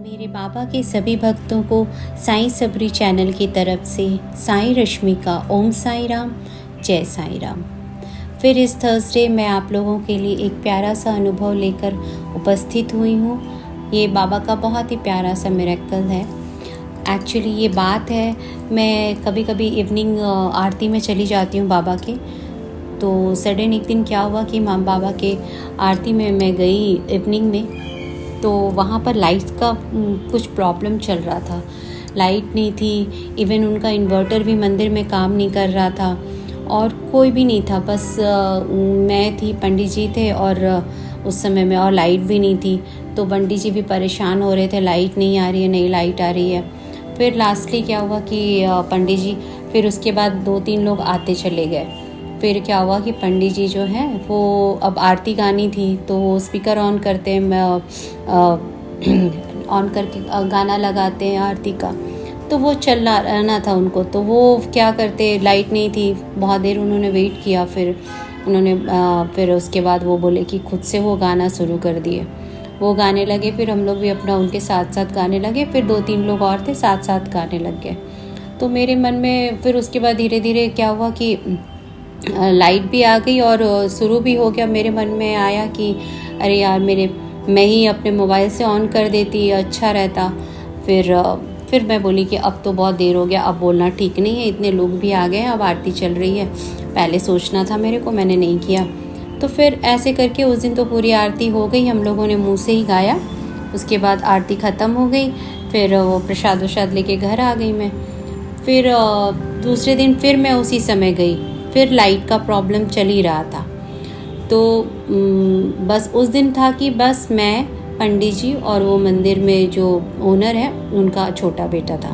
मेरे बाबा के सभी भक्तों को साईं सबरी चैनल की तरफ से साईं रश्मि का ओम साईं राम, जय साईं राम। फिर इस थर्सडे मैं आप लोगों के लिए एक प्यारा सा अनुभव लेकर उपस्थित हुई हूँ। ये बाबा का बहुत ही प्यारा सा मिरेकल है। एक्चुअली ये बात है, मैं कभी कभी इवनिंग आरती में चली जाती हूँ बाबा के। तो सडन एक दिन क्या हुआ कि माँ बाबा के आरती में मैं गई इवनिंग में, तो वहाँ पर लाइट का कुछ प्रॉब्लम चल रहा था। लाइट नहीं थी, इवन उनका इन्वर्टर भी मंदिर में काम नहीं कर रहा था और कोई भी नहीं था। बस मैं थी, पंडित जी थे और उस समय में, और लाइट भी नहीं थी। तो पंडित जी भी परेशान हो रहे थे, लाइट नहीं आ रही है, नहीं लाइट आ रही है। फिर लास्टली क्या हुआ कि पंडित जी, फिर उसके बाद 2-3 लोग आते चले गए। फिर क्या हुआ कि पंडित जी जो हैं वो अब आरती गानी थी, तो वो स्पीकर ऑन करते हैं, ऑन करके गाना लगाते हैं आरती का। तो वो चल रहना था उनको, तो वो क्या करते, लाइट नहीं थी, बहुत देर उन्होंने वेट किया। फिर उन्होंने फिर उसके बाद वो बोले कि खुद से वो गाना शुरू कर दिए। वो गाने लगे, फिर हम लोग भी अपना उनके साथ साथ गाने लगे। फिर 2-3 लोग और थे, साथ साथ गाने लग गए। तो मेरे मन में फिर उसके बाद धीरे धीरे क्या हुआ कि लाइट भी आ गई और शुरू भी हो गया। मेरे मन में आया कि अरे यार, मैं ही अपने मोबाइल से ऑन कर देती, अच्छा रहता। फिर मैं बोली कि अब तो बहुत देर हो गया, अब बोलना ठीक नहीं है, इतने लोग भी आ गए हैं, अब आरती चल रही है। पहले सोचना था मेरे को, मैंने नहीं किया। तो फिर ऐसे करके उस दिन तो पूरी आरती हो गई, हम लोगों ने मुँह से ही गाया। उसके बाद आरती ख़त्म हो गई, फिर वो प्रसाद वशाद लेके घर आ गई मैं। फिर दूसरे दिन फिर मैं उसी समय गई, फिर लाइट का प्रॉब्लम चल ही रहा था। तो बस उस दिन था कि बस मैं, पंडित जी और वो मंदिर में जो ओनर है उनका छोटा बेटा था।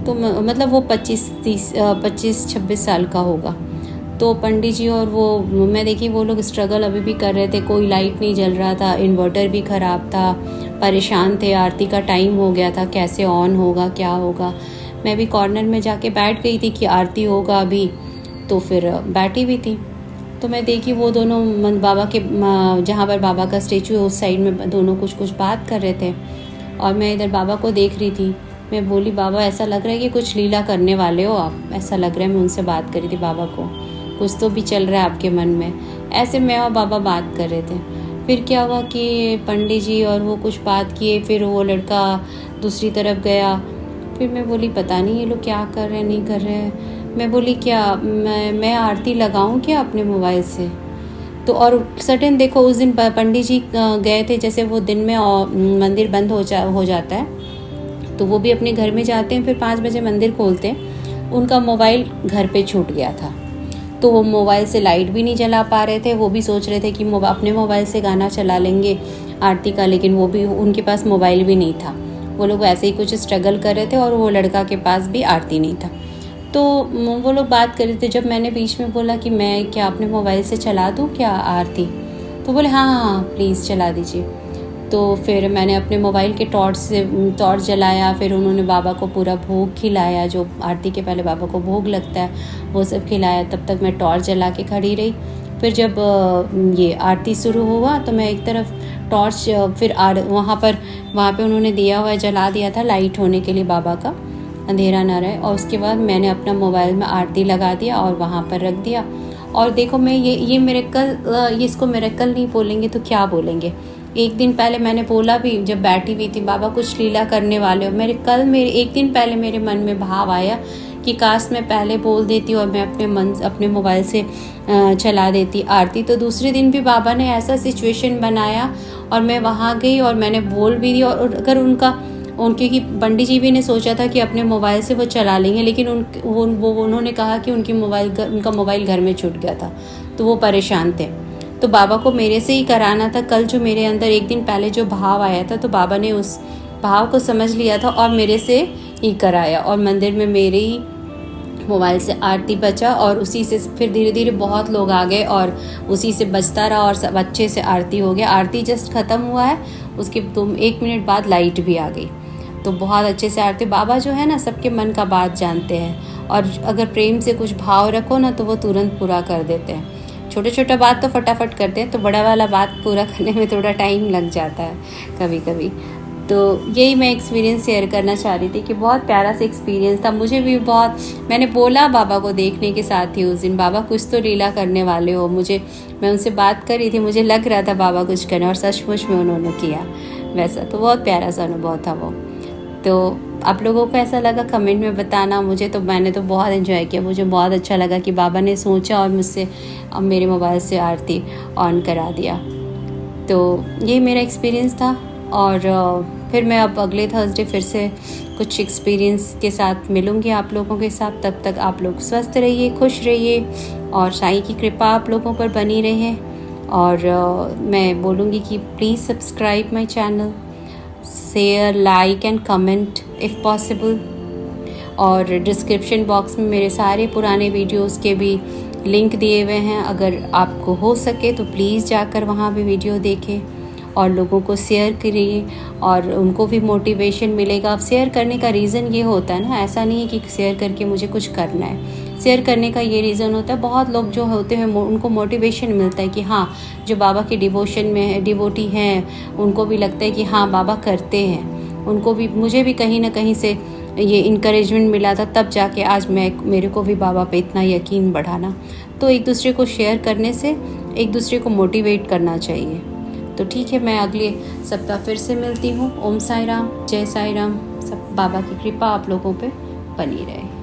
तो मतलब वो 25-26 साल का होगा। तो पंडित जी और वो, मैं देखी वो लोग स्ट्रगल अभी भी कर रहे थे। कोई लाइट नहीं जल रहा था, इन्वर्टर भी ख़राब था, परेशान थे। आरती का टाइम हो गया था, कैसे ऑन होगा, क्या होगा। मैं भी कॉर्नर में जाके बैठ गई थी कि आरती होगा अभी, तो फिर बैठी भी थी। तो मैं देखी वो दोनों बाबा के, जहाँ पर बाबा का स्टेचू है उस साइड में, दोनों कुछ बात कर रहे थे और मैं इधर बाबा को देख रही थी। मैं बोली, बाबा ऐसा लग रहा है कि कुछ लीला करने वाले हो आप, ऐसा लग रहा है। मैं उनसे बात कर रही थी बाबा को, कुछ तो भी चल रहा है आपके मन में। ऐसे मैं और बाबा बात कर रहे थे। फिर क्या हुआ कि पंडित जी और वो कुछ बात किए, फिर वो लड़का दूसरी तरफ गया। फिर मैं बोली, पता नहीं ये लोग क्या कर रहे हैं, नहीं कर रहे हैं। मैं बोली, क्या मैं आरती लगाऊं क्या अपने मोबाइल से? तो और सडन देखो, उस दिन पंडित जी गए थे, जैसे वो दिन में मंदिर बंद हो जाता है, तो वो भी अपने घर में जाते हैं, फिर 5 बजे मंदिर खोलते हैं। उनका मोबाइल घर पे छूट गया था, तो वो मोबाइल से लाइट भी नहीं जला पा रहे थे। वो भी सोच रहे थे कि अपने मोबाइल से गाना चला लेंगे आरती का, लेकिन वो भी, उनके पास मोबाइल भी नहीं था। वो लोग ऐसे ही कुछ स्ट्रगल कर रहे थे और वो लड़का के पास भी आरती नहीं था। तो वो लोग बात कर रहे थे। जब मैंने बीच में बोला कि मैं क्या अपने मोबाइल से चला दूँ क्या आरती, तो बोले हाँ हाँ हाँ प्लीज़ चला दीजिए। तो फिर मैंने अपने मोबाइल के टॉर्च जलाया। फिर उन्होंने बाबा को पूरा भोग खिलाया, जो आरती के पहले बाबा को भोग लगता है, वो सब खिलाया। तब तक मैं टॉर्च जला के खड़ी रही। फिर जब ये आरती शुरू हुआ तो मैं एक तरफ टॉर्च, फिर वहाँ पे उन्होंने दिया हुआ जला दिया था लाइट होने के लिए, बाबा का अंधेरा ना रहे। और उसके बाद मैंने अपना मोबाइल में आरती लगा दिया और वहाँ पर रख दिया। और देखो, मैं ये मिरेकल, ये इसको मिरेकल नहीं बोलेंगे तो क्या बोलेंगे। एक दिन पहले मैंने बोला भी, जब बैठी हुई थी, बाबा कुछ लीला करने वाले हो। मेरे एक दिन पहले मेरे मन में भाव आया कि काश मैं पहले बोल देती और मैं अपने मोबाइल से चला देती आरती। तो दूसरे दिन भी बाबा ने ऐसा सिचुएशन बनाया और मैं वहाँ गई और मैंने बोल भी दी। और अगर उनके की पंडित जी भी ने सोचा था कि अपने मोबाइल से वो चला लेंगे, लेकिन उन्होंने कहा कि उनका मोबाइल घर में छूट गया था, तो वो परेशान थे। तो बाबा को मेरे से ही कराना था। कल जो मेरे अंदर एक दिन पहले जो भाव आया था, तो बाबा ने उस भाव को समझ लिया था और मेरे से ही कराया। और मंदिर में मेरे ही मोबाइल से आरती बचा और उसी से फिर धीरे धीरे बहुत लोग आ गए और उसी से बजता रहा और सब अच्छे से आरती हो गया। आरती जस्ट ख़त्म हुआ है, उसके 1 मिनट बाद लाइट भी आ गई। तो बहुत अच्छे से आरती, बाबा जो है ना सबके मन का बात जानते हैं, और अगर प्रेम से कुछ भाव रखो ना तो वो तुरंत पूरा कर देते हैं। छोटा बात तो फटाफट करते हैं, तो बड़ा वाला बात पूरा करने में थोड़ा टाइम लग जाता है कभी कभी। तो यही मैं एक्सपीरियंस शेयर करना चाह रही थी कि बहुत प्यारा सा एक्सपीरियंस था मुझे भी। बहुत मैंने बोला बाबा को देखने के साथ ही उस दिन, बाबा कुछ तो लीला करने वाले हो। मैं उनसे बात कर रही थी, मुझे लग रहा था बाबा कुछ करने, और सचमुच में उन्होंने किया वैसा। तो बहुत प्यारा सा अनुभव था वो। तो आप लोगों को ऐसा लगा कमेंट में बताना। मैंने तो बहुत एंजॉय किया, मुझे बहुत अच्छा लगा कि बाबा ने सोचा और मुझसे मेरे मोबाइल से आरती ऑन करा दिया। तो ये मेरा एक्सपीरियंस था। और फिर मैं अब अगले थर्सडे फिर से कुछ एक्सपीरियंस के साथ मिलूँगी आप लोगों के साथ। तब तक आप लोग स्वस्थ रहिए, खुश रहिए, और साईं की कृपा आप लोगों पर बनी रहे। और मैं बोलूँगी कि please subscribe my channel, share, like and comment if possible. और डिस्क्रिप्शन बॉक्स में मेरे सारे पुराने वीडियोस के भी लिंक दिए हुए हैं, अगर आपको हो सके तो प्लीज़ जाकर वहाँ भी वीडियो देखें और लोगों को शेयर करिए, और उनको भी मोटिवेशन मिलेगा। शेयर करने का रीज़न ये होता है ना, ऐसा नहीं है कि शेयर करके मुझे कुछ करना है। शेयर करने का ये रीज़न होता है, बहुत लोग जो होते हैं उनको मोटिवेशन मिलता है कि हाँ, जो बाबा के डिवोशन में है, डिवोटी हैं, उनको भी लगता है कि हाँ बाबा करते हैं। उनको भी, मुझे भी कहीं ना कहीं से ये इनकरेजमेंट मिला था, तब जाके आज मेरे को भी बाबा पे इतना यकीन बढ़ा ना। तो एक दूसरे को शेयर करने से एक दूसरे को मोटिवेट करना चाहिए। तो ठीक है, मैं अगले सप्ताह फिर से मिलती हूँ। ओम साई राम, जय साई राम। सब बाबा की कृपा आप लोगों पे बनी रहे।